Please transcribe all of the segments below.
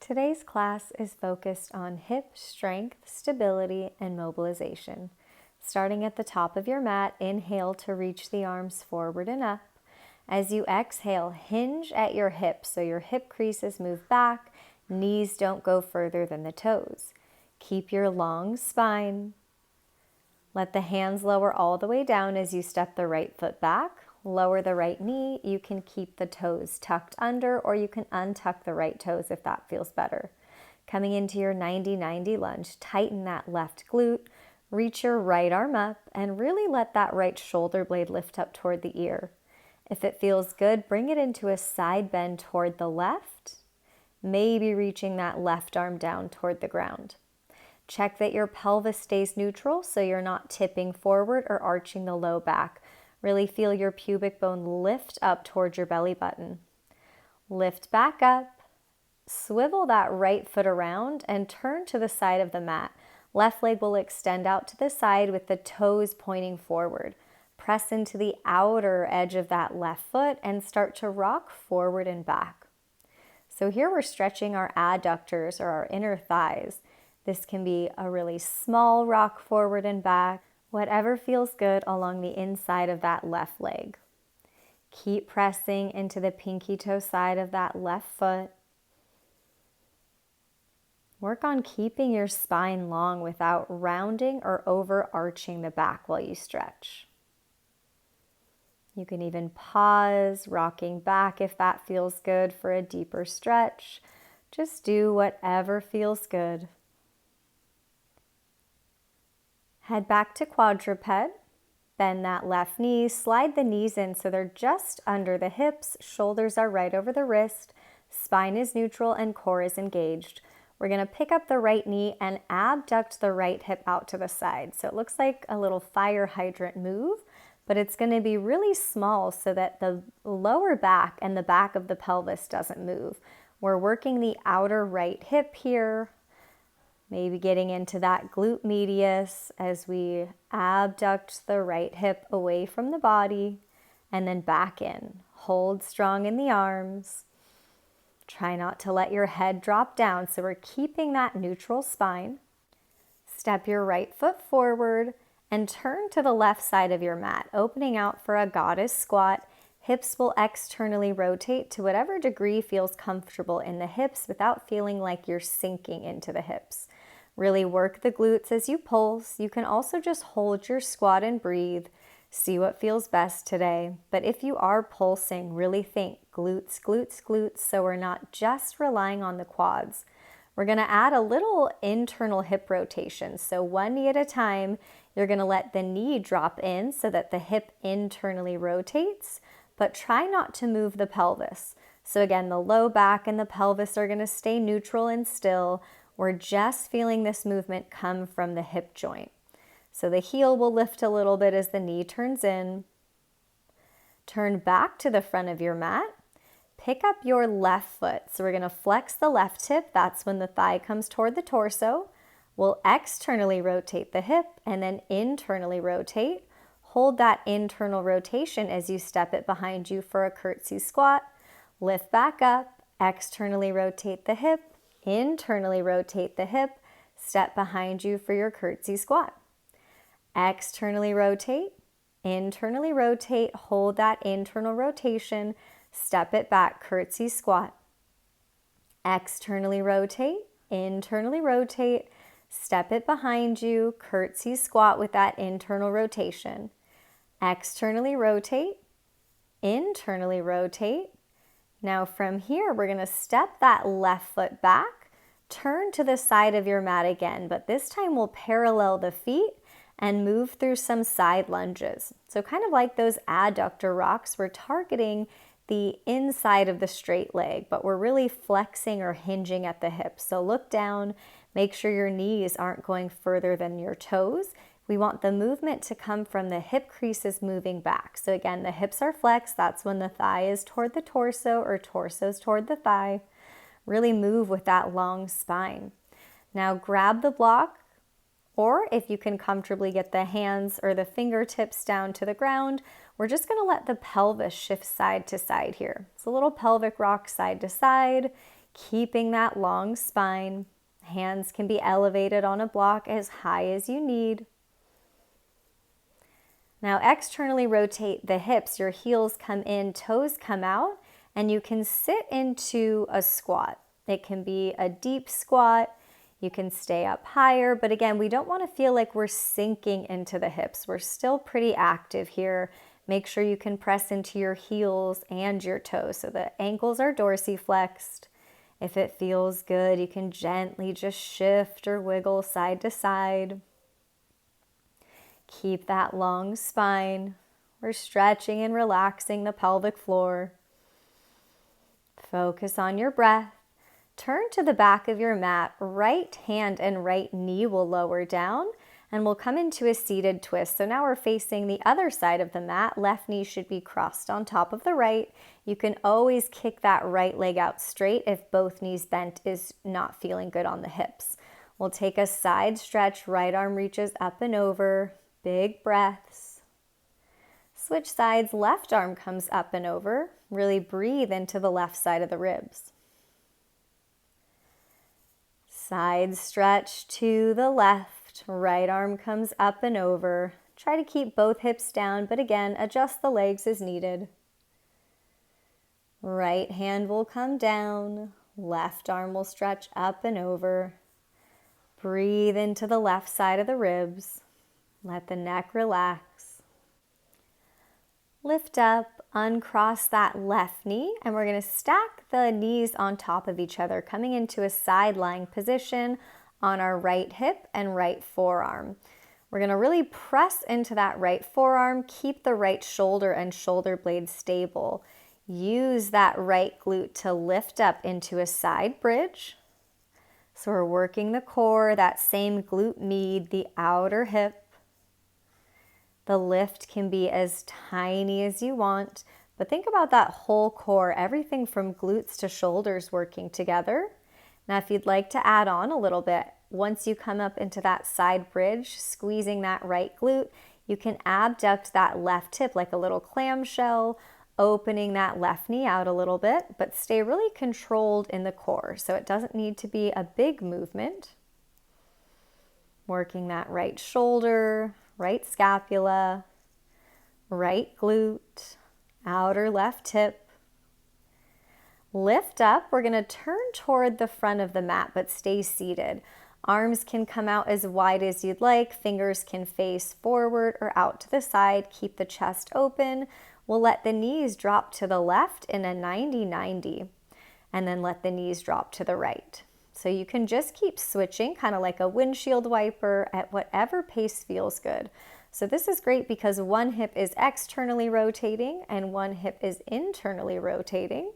Today's class is focused on hip strength, stability, and mobilization. Starting at the top of your mat, inhale to reach the arms forward and up. As you exhale, hinge at your hips so your hip creases move back, knees don't go further than the toes. Keep your long spine. Let the hands lower all the way down as you step the right foot back. Lower the right knee. You can keep the toes tucked under, or you can untuck the right toes if that feels better. Coming into your 90-90 lunge, tighten that left glute, reach your right arm up, and really let that right shoulder blade lift up toward the ear. If it feels good, bring it into a side bend toward the left, maybe reaching that left arm down toward the ground. Check that your pelvis stays neutral so you're not tipping forward or arching the low back. Really feel your pubic bone lift up towards your belly button. Lift back up, swivel that right foot around and turn to the side of the mat. Left leg will extend out to the side with the toes pointing forward. Press into the outer edge of that left foot and start to rock forward and back. So here we're stretching our adductors or our inner thighs. This can be a really small rock forward and back, whatever feels good along the inside of that left leg. Keep pressing into the pinky toe side of that left foot. Work on keeping your spine long without rounding or overarching the back while you stretch. You can even pause, rocking back if that feels good for a deeper stretch. Just do whatever feels good. Head back to quadruped. Bend that left knee, slide the knees in so they're just under the hips, shoulders are right over the wrist, spine is neutral and core is engaged. We're going to pick up the right knee and abduct the right hip out to the side. So it looks like a little fire hydrant move, but it's going to be really small so that the lower back and the back of the pelvis doesn't move. We're working the outer right hip here, maybe getting into that glute medius as we abduct the right hip away from the body and then back in. Hold strong in the arms. Try not to let your head drop down, so we're keeping that neutral spine. Step your right foot forward and turn to the left side of your mat, opening out for a goddess squat. Hips will externally rotate to whatever degree feels comfortable in the hips without feeling like you're sinking into the hips. Really work the glutes as you pulse. You can also just hold your squat and breathe. See what feels best today. But if you are pulsing, really think glutes, glutes, glutes, so we're not just relying on the quads. We're going to add a little internal hip rotation. So one knee at a time, you're going to let the knee drop in so that the hip internally rotates, but try not to move the pelvis. So again, the low back and the pelvis are going to stay neutral and still. We're just feeling this movement come from the hip joint. So the heel will lift a little bit as the knee turns in. Turn back to the front of your mat. Pick up your left foot. So we're going to flex the left hip. That's when the thigh comes toward the torso. We'll externally rotate the hip and then internally rotate. Hold that internal rotation as you step it behind you for a curtsy squat. Lift back up, externally rotate the hip, internally rotate the hip, step behind you for your curtsy squat. Externally rotate, internally rotate, hold that internal rotation, step it back, curtsy squat. Externally rotate, internally rotate, step it behind you, curtsy squat with that internal rotation. Externally rotate, internally rotate. Now from here, we're going to step that left foot back, turn to the side of your mat again, but this time we'll parallel the feet and move through some side lunges. So kind of like those adductor rocks, we're targeting the inside of the straight leg, but we're really flexing or hinging at the hips. So look down, make sure your knees aren't going further than your toes. We want the movement to come from the hip creases moving back. So again, the hips are flexed. That's when the thigh is toward the torso or torso's toward the thigh. Really move with that long spine. Now grab the block, or if you can comfortably get the hands or the fingertips down to the ground, we're just going to let the pelvis shift side to side here. It's a little pelvic rock side to side. Keeping that long spine. Hands can be elevated on a block as high as you need. Now externally rotate the hips. Your heels come in, toes come out, and you can sit into a squat. It can be a deep squat. You can stay up higher, but again, we don't want to feel like we're sinking into the hips. We're still pretty active here. Make sure you can press into your heels and your toes so the ankles are dorsiflexed. If it feels good, you can gently just shift or wiggle side to side. Keep that long spine. We're stretching and relaxing the pelvic floor. Focus on your breath. Turn to the back of your mat. Right hand and right knee will lower down and we'll come into a seated twist. So now we're facing the other side of the mat. Left knee should be crossed on top of the right. You can always kick that right leg out straight if both knees bent is not feeling good on the hips. We'll take a side stretch. Right arm reaches up and over. Big breaths. Switch sides. Left arm comes up and over. Really breathe into the left side of the ribs. Side stretch to the left. Right arm comes up and over. Try to keep both hips down, but again, adjust the legs as needed. Right hand will come down. Left arm will stretch up and over. Breathe into the left side of the ribs. Let the neck relax. Lift up, uncross that left knee, and we're going to stack the knees on top of each other, coming into a side lying position on our right hip and right forearm. We're going to really press into that right forearm, keep the right shoulder and shoulder blade stable. Use that right glute to lift up into a side bridge. So we're working the core, that same glute med, the outer hip. The lift can be as tiny as you want, but think about that whole core, everything from glutes to shoulders working together. Now, if you'd like to add on a little bit, once you come up into that side bridge, squeezing that right glute, you can abduct that left hip like a little clamshell, opening that left knee out a little bit, but stay really controlled in the core. So it doesn't need to be a big movement. Working that right shoulder, right scapula, right glute, outer left hip. Lift up. We're going to turn toward the front of the mat, but stay seated. Arms can come out as wide as you'd like. Fingers can face forward or out to the side. Keep the chest open. We'll let the knees drop to the left in a 90-90, and then let the knees drop to the right. So you can just keep switching, kind of like a windshield wiper, at whatever pace feels good. So this is great because one hip is externally rotating and one hip is internally rotating.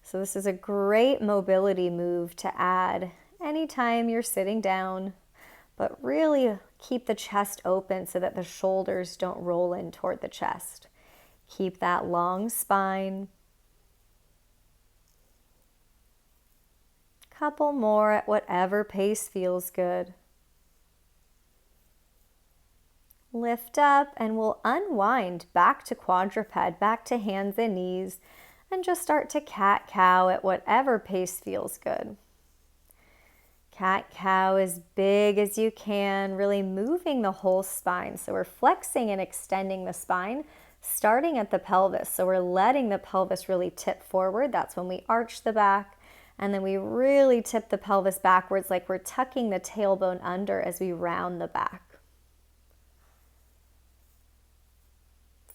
So this is a great mobility move to add anytime you're sitting down, but really keep the chest open so that the shoulders don't roll in toward the chest. Keep that long spine. Couple more at whatever pace feels good. Lift up and we'll unwind back to quadruped, back to hands and knees, and just start to cat-cow at whatever pace feels good. Cat-cow as big as you can, really moving the whole spine. So we're flexing and extending the spine, starting at the pelvis. So we're letting the pelvis really tip forward. That's when we arch the back. And then we really tip the pelvis backwards like we're tucking the tailbone under as we round the back.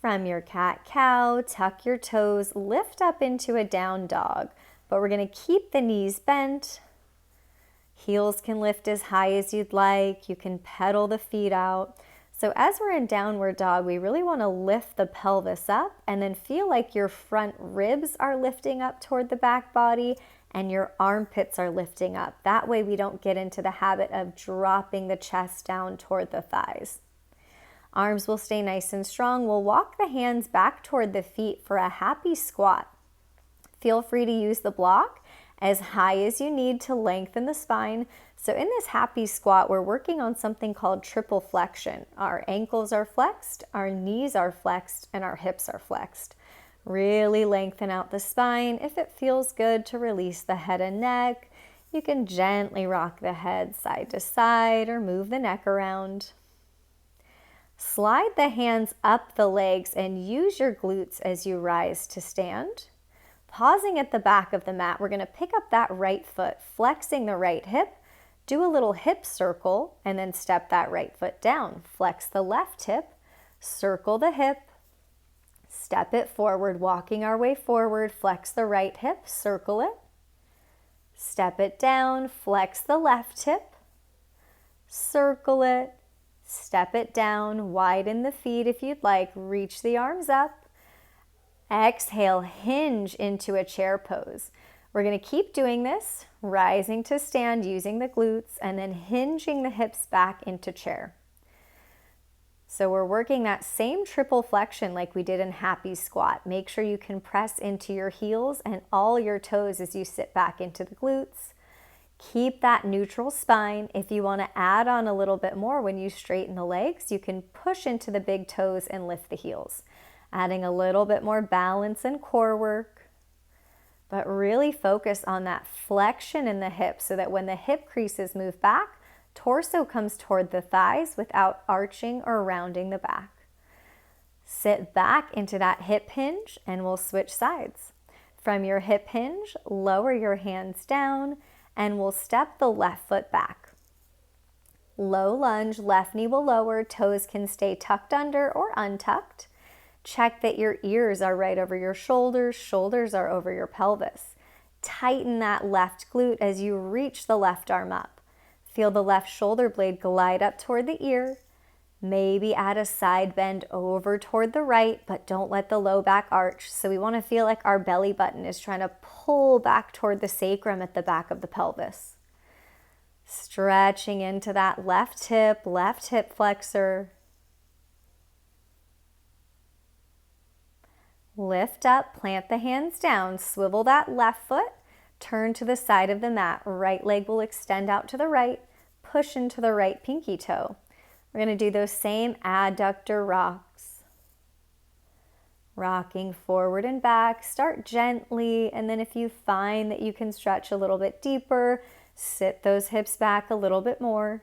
From your cat-cow, tuck your toes, lift up into a down dog. But we're going to keep the knees bent. Heels can lift as high as you'd like. You can pedal the feet out. So as we're in downward dog, we really want to lift the pelvis up and then feel like your front ribs are lifting up toward the back body and your armpits are lifting up. That way we don't get into the habit of dropping the chest down toward the thighs. Arms will stay nice and strong. We'll walk the hands back toward the feet for a happy squat. Feel free to use the block as high as you need to lengthen the spine. So in this happy squat, we're working on something called triple flexion. Our ankles are flexed, our knees are flexed, and our hips are flexed. Really lengthen out the spine. If it feels good to release the head and neck, you can gently rock the head side to side or move the neck around. Slide the hands up the legs and use your glutes as you rise to stand. Pausing at the back of the mat, we're going to pick up that right foot, flexing the right hip, do a little hip circle, and then step that right foot down. Flex the left hip, circle the hip, step it forward, walking our way forward, flex the right hip, circle it, step it down, flex the left hip, circle it, step it down, widen the feet if you'd like, reach the arms up. Exhale, hinge into a chair pose. We're going to keep doing this, rising to stand using the glutes, and then hinging the hips back into chair. So we're working that same triple flexion like we did in happy squat. Make sure you can press into your heels and all your toes as you sit back into the glutes. Keep that neutral spine. If you want to add on a little bit more when you straighten the legs, you can push into the big toes and lift the heels, adding a little bit more balance and core work. But really focus on that flexion in the hips so that when the hip creases move back, torso comes toward the thighs without arching or rounding the back. Sit back into that hip hinge and we'll switch sides. From your hip hinge, lower your hands down and we'll step the left foot back. Low lunge, left knee will lower, toes can stay tucked under or untucked. Check that your ears are right over your shoulders, shoulders are over your pelvis. Tighten that left glute as you reach the left arm up. Feel the left shoulder blade glide up toward the ear. Maybe add a side bend over toward the right, but don't let the low back arch. So we want to feel like our belly button is trying to pull back toward the sacrum at the back of the pelvis. Stretching into that left hip flexor. Lift up, plant the hands down, swivel that left foot, turn to the side of the mat. Right leg will extend out to the right, push into the right pinky toe. We're going to do those same adductor rocks. Rocking forward and back, start gently, and then if you find that you can stretch a little bit deeper, sit those hips back a little bit more.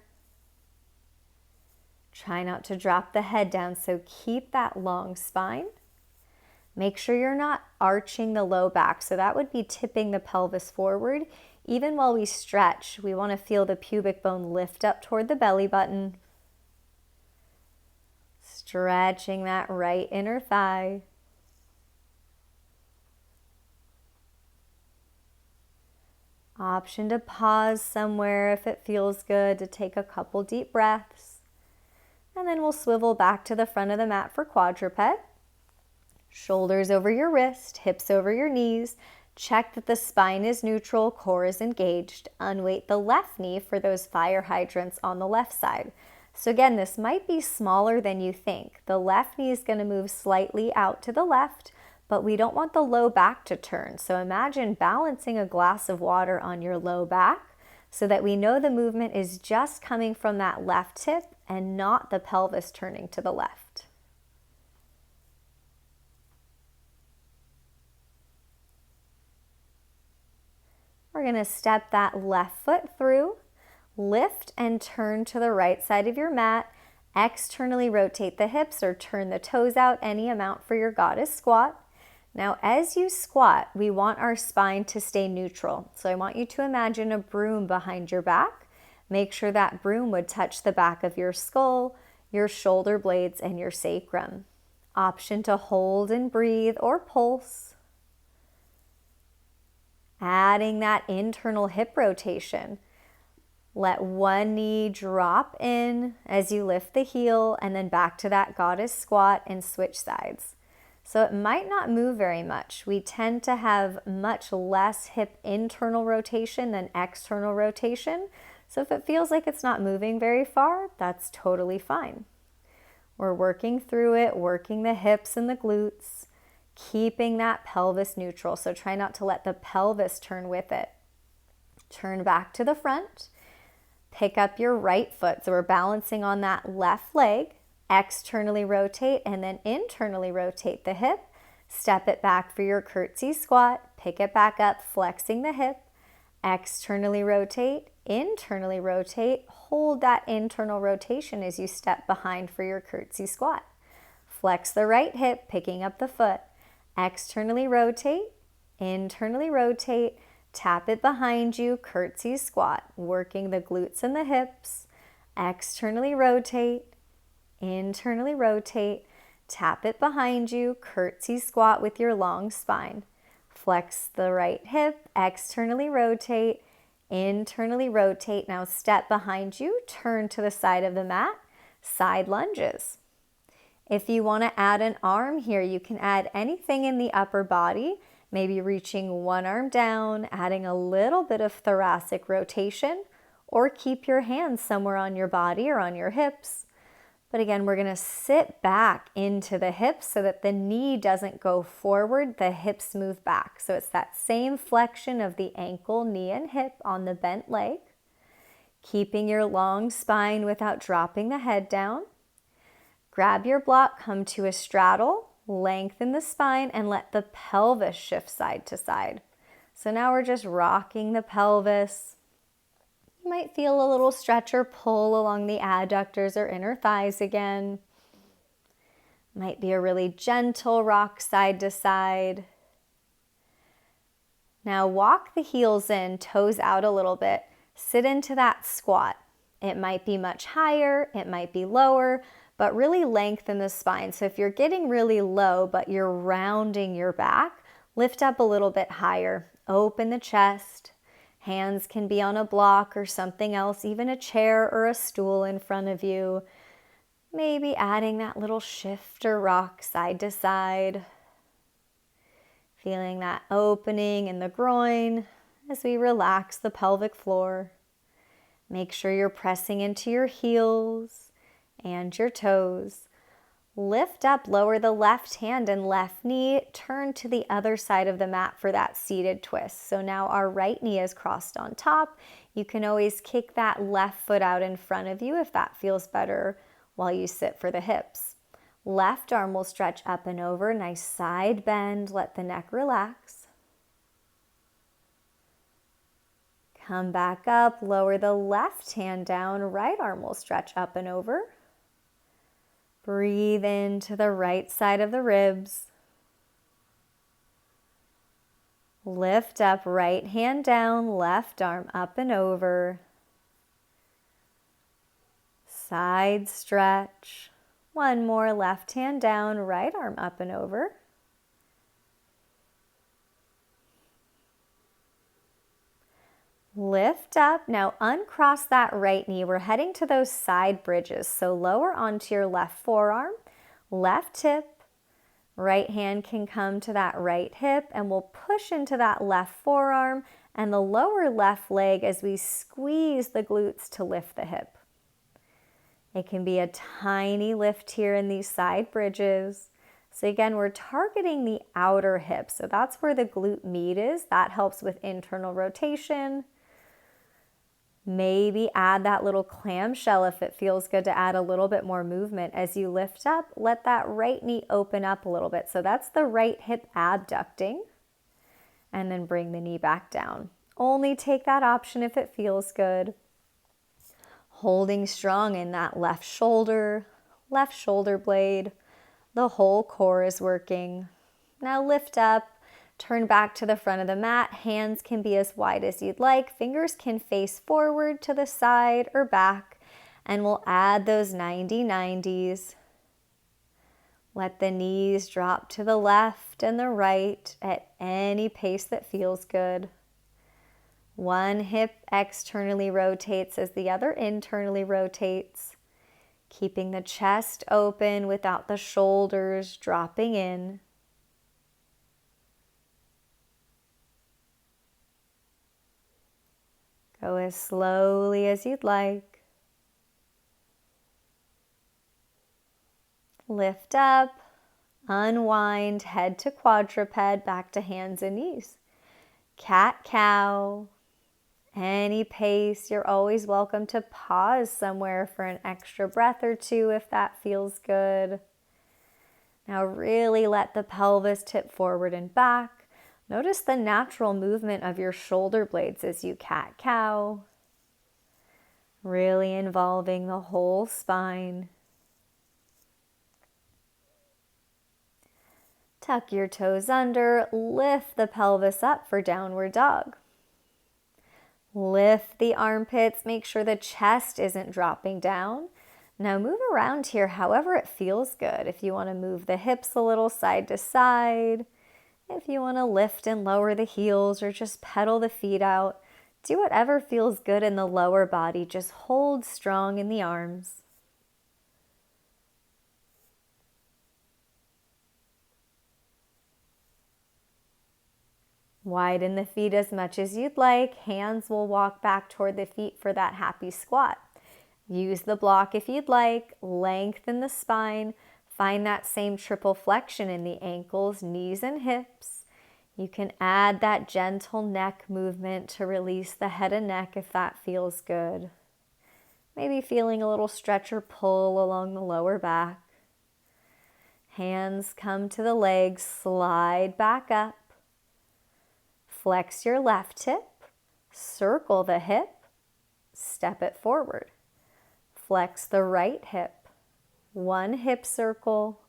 Try not to drop the head down, so keep that long spine. Make sure you're not arching the low back, so that would be tipping the pelvis forward. Even while we stretch, we want to feel the pubic bone lift up toward the belly button. Stretching that right inner thigh. Option to pause somewhere if it feels good, to take a couple deep breaths. And then we'll swivel back to the front of the mat for quadruped. Shoulders over your wrist, hips over your knees. Check that the spine is neutral, core is engaged. Unweight the left knee for those fire hydrants on the left side. So again, this might be smaller than you think. The left knee is going to move slightly out to the left, but we don't want the low back to turn. So imagine balancing a glass of water on your low back so that we know the movement is just coming from that left hip and not the pelvis turning to the left. We're going to step that left foot through, lift and turn to the right side of your mat. Externally rotate the hips or turn the toes out any amount for your goddess squat. Now, as you squat, we want our spine to stay neutral. So I want you to imagine a broom behind your back. Make sure that broom would touch the back of your skull, your shoulder blades, and your sacrum. Option to hold and breathe or pulse. Adding that internal hip rotation. Let one knee drop in as you lift the heel and then back to that goddess squat and switch sides. So it might not move very much. We tend to have much less hip internal rotation than external rotation. So if it feels like it's not moving very far, that's totally fine. We're working through it, working the hips and the glutes, keeping that pelvis neutral. So try not to let the pelvis turn with it. Turn back to the front. Pick up your right foot. So we're balancing on that left leg. Externally rotate and then internally rotate the hip. Step it back for your curtsy squat. Pick it back up, flexing the hip. Externally rotate, internally rotate. Hold that internal rotation as you step behind for your curtsy squat. Flex the right hip, picking up the foot. Externally rotate, internally rotate. Tap it behind you, curtsy squat, working the glutes and the hips. Externally rotate, internally rotate. Tap it behind you, curtsy squat with your long spine. Flex the right hip, externally rotate, internally rotate. Now step behind you, turn to the side of the mat, side lunges. If you want to add an arm here, you can add anything in the upper body, maybe reaching one arm down, adding a little bit of thoracic rotation, or keep your hands somewhere on your body or on your hips. But again, we're going to sit back into the hips so that the knee doesn't go forward, the hips move back. So it's that same flexion of the ankle, knee, and hip on the bent leg. Keeping your long spine without dropping the head down. Grab your block, come to a straddle, lengthen the spine, and let the pelvis shift side to side. So now we're just rocking the pelvis. You might feel a little stretch or pull along the adductors or inner thighs again. Might be a really gentle rock side to side. Now walk the heels in, toes out a little bit. Sit into that squat. It might be much higher, it might be lower, but really lengthen the spine. So if you're getting really low, but you're rounding your back, lift up a little bit higher. Open the chest. Hands can be on a block or something else, even a chair or a stool in front of you. Maybe adding that little shift or rock side to side. Feeling that opening in the groin as we relax the pelvic floor. Make sure you're pressing into your heels and your toes. Lift up, lower the left hand and left knee, turn to the other side of the mat for that seated twist. So now our right knee is crossed on top. You can always kick that left foot out in front of you if that feels better while you sit for the hips. Left arm will stretch up and over, nice side bend, let the neck relax. Come back up, lower the left hand down, right arm will stretch up and over. Breathe into the right side of the ribs. Lift up, right hand down, left arm up and over. Side stretch. One more, left hand down, right arm up and over. Lift up. Now uncross that right knee. We're heading to those side bridges. So lower onto your left forearm, left hip. Right hand can come to that right hip and we'll push into that left forearm and the lower left leg as we squeeze the glutes to lift the hip. It can be a tiny lift here in these side bridges. So again, we're targeting the outer hip. So that's where the glute med is. That helps with internal rotation. Maybe add that little clamshell if it feels good to add a little bit more movement. As you lift up, let that right knee open up a little bit. So that's the right hip abducting. And then bring the knee back down. Only take that option if it feels good. Holding strong in that left shoulder blade. The whole core is working. Now lift up. Turn back to the front of the mat. Hands can be as wide as you'd like. Fingers can face forward to the side or back. And we'll add those 90-90s. Let the knees drop to the left and the right at any pace that feels good. One hip externally rotates as the other internally rotates. Keeping the chest open without the shoulders dropping in. Go as slowly as you'd like. Lift up, unwind, head to quadruped, back to hands and knees. Cat-cow, any pace. You're always welcome to pause somewhere for an extra breath or two if that feels good. Now really let the pelvis tip forward and back. Notice the natural movement of your shoulder blades as you cat-cow, really involving the whole spine. Tuck your toes under, lift the pelvis up for downward dog. Lift the armpits, make sure the chest isn't dropping down. Now move around here however it feels good. If you want to move the hips a little side to side, if you want to lift and lower the heels or just pedal the feet out, do whatever feels good in the lower body. Just hold strong in the arms. Widen the feet as much as you'd like. Hands will walk back toward the feet for that happy squat. Use the block if you'd like. Lengthen the spine. Find that same triple flexion in the ankles, knees, and hips. You can add that gentle neck movement to release the head and neck if that feels good. Maybe feeling a little stretch or pull along the lower back. Hands come to the legs, slide back up. Flex your left hip, circle the hip, step it forward. Flex the right hip, one hip circle,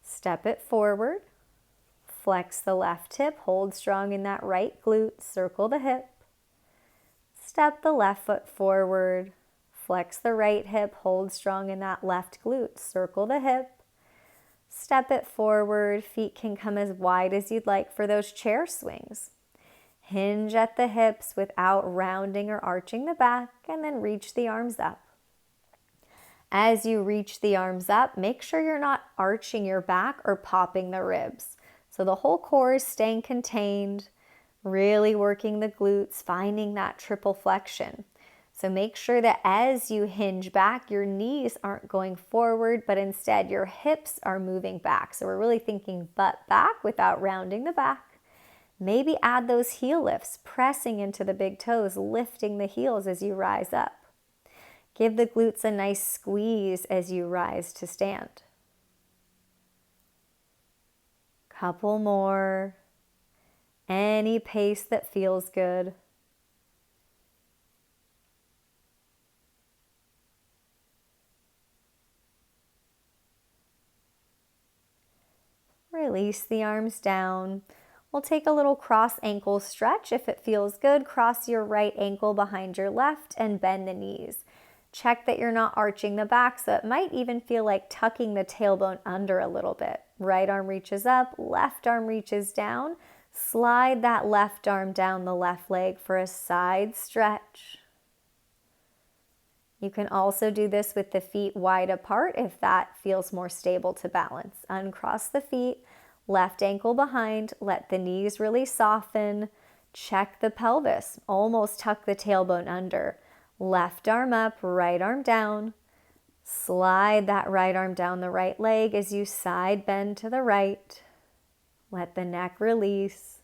step it forward. Flex the left hip, hold strong in that right glute, circle the hip. Step the left foot forward, flex the right hip, hold strong in that left glute, circle the hip. Step it forward, feet can come as wide as you'd like for those chair swings. Hinge at the hips without rounding or arching the back, and then reach the arms up. As you reach the arms up, make sure you're not arching your back or popping the ribs. So the whole core is staying contained, really working the glutes, finding that triple flexion. So make sure that as you hinge back, your knees aren't going forward, but instead your hips are moving back. So we're really thinking butt back without rounding the back. Maybe add those heel lifts, pressing into the big toes, lifting the heels as you rise up. Give the glutes a nice squeeze as you rise to stand. Couple more. Any pace that feels good. Release the arms down. We'll take a little cross ankle stretch. If it feels good, cross your right ankle behind your left and bend the knees. Check that you're not arching the back, so it might even feel like tucking the tailbone under a little bit. Right arm reaches up, left arm reaches down. Slide that left arm down the left leg for a side stretch. You can also do this with the feet wide apart if that feels more stable to balance. Uncross the feet, left ankle behind, let the knees really soften. Check the pelvis, almost tuck the tailbone under. Left arm up, right arm down. Slide that right arm down the right leg as you side bend to the right. Let the neck release.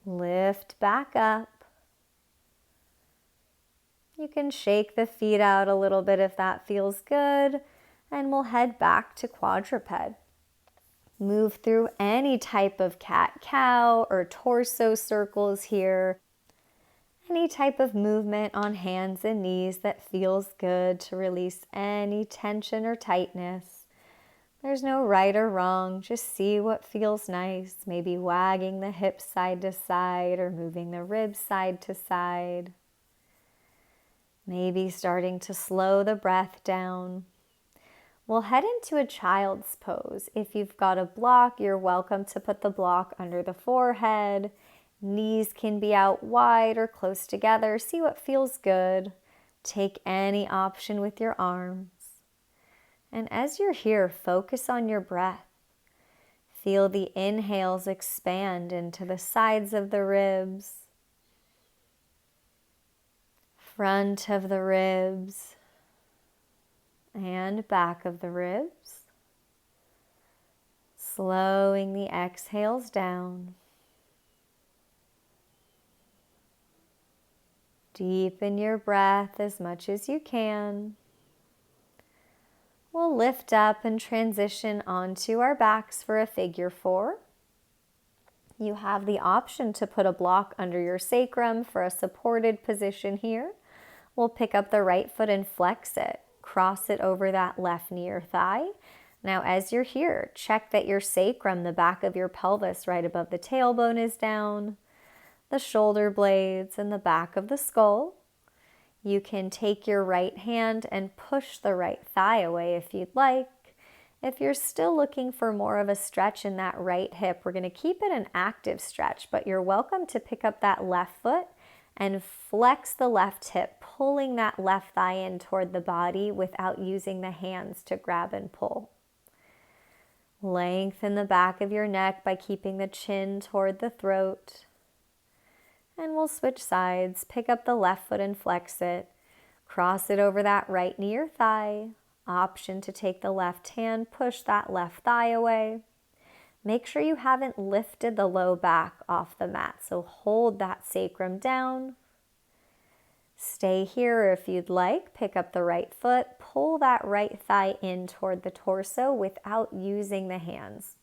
Lift back up. You can shake the feet out a little bit if that feels good, and we'll head back to quadruped. Move through any type of cat-cow or torso circles here. Any type of movement on hands and knees that feels good to release any tension or tightness. There's no right or wrong, just see what feels nice. Maybe wagging the hips side to side or moving the ribs side to side. Maybe starting to slow the breath down. We'll head into a child's pose. If you've got a block, you're welcome to put the block under the forehead. Knees can be out wide or close together. See what feels good. Take any option with your arms. And as you're here, focus on your breath. Feel the inhales expand into the sides of the ribs, front of the ribs, and back of the ribs. Slowing the exhales down. Deepen your breath as much as you can. We'll lift up and transition onto our backs for a figure 4. You have the option to put a block under your sacrum for a supported position here. We'll pick up the right foot and flex it. Cross it over that left knee or thigh. Now as you're here, check that your sacrum, the back of your pelvis right above the tailbone, is down. The shoulder blades and the back of the skull. You can take your right hand and push the right thigh away if you'd like. If you're still looking for more of a stretch in that right hip, we're going to keep it an active stretch, but you're welcome to pick up that left foot and flex the left hip, pulling that left thigh in toward the body without using the hands to grab and pull. Lengthen the back of your neck by keeping the chin toward the throat. And we'll switch sides. Pick up the left foot and flex it. Cross it over that right knee or thigh. Option to take the left hand, push that left thigh away. Make sure you haven't lifted the low back off the mat, so hold that sacrum down. Stay here if you'd like. Pick up the right foot, pull that right thigh in toward the torso without using the hands.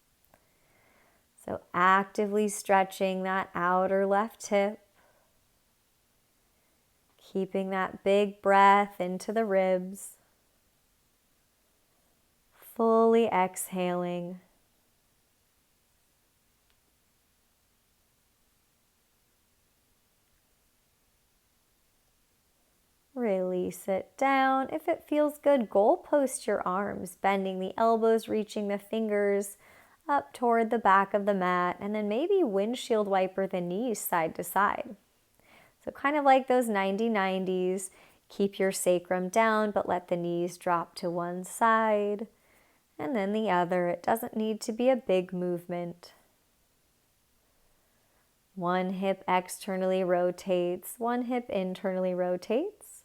So actively stretching that outer left hip. Keeping that big breath into the ribs. Fully exhaling. Release it down. If it feels good, goalpost your arms, bending the elbows, reaching the fingers up toward the back of the mat, and then maybe windshield wiper the knees side to side. So kind of like those 90-90s, keep your sacrum down, but let the knees drop to one side and then the other. It doesn't need to be a big movement. One hip externally rotates, one hip internally rotates.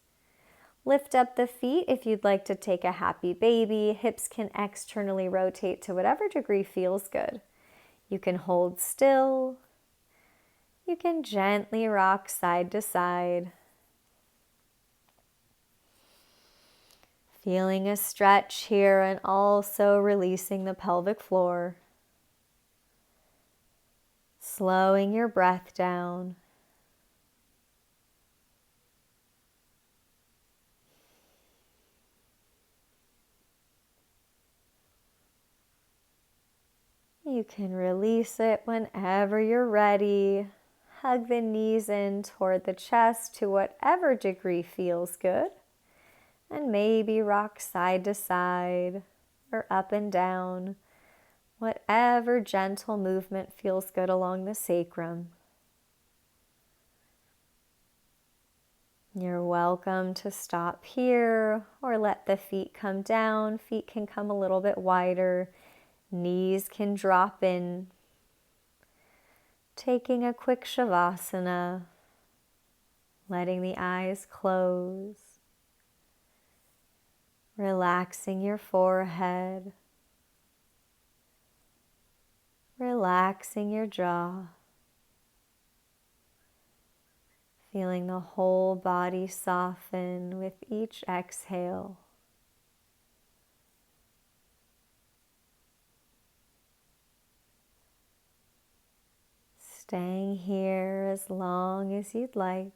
Lift up the feet if you'd like to take a happy baby. Hips can externally rotate to whatever degree feels good. You can hold still. You can gently rock side to side. Feeling a stretch here and also releasing the pelvic floor. Slowing your breath down. You can release it whenever you're ready. Hug the knees in toward the chest to whatever degree feels good. And maybe rock side to side or up and down. Whatever gentle movement feels good along the sacrum. You're welcome to stop here or let the feet come down. Feet can come a little bit wider. Knees can drop in. Taking a quick shavasana. Letting the eyes close. Relaxing your forehead. Relaxing your jaw. Feeling the whole body soften with each exhale. Staying here as long as you'd like.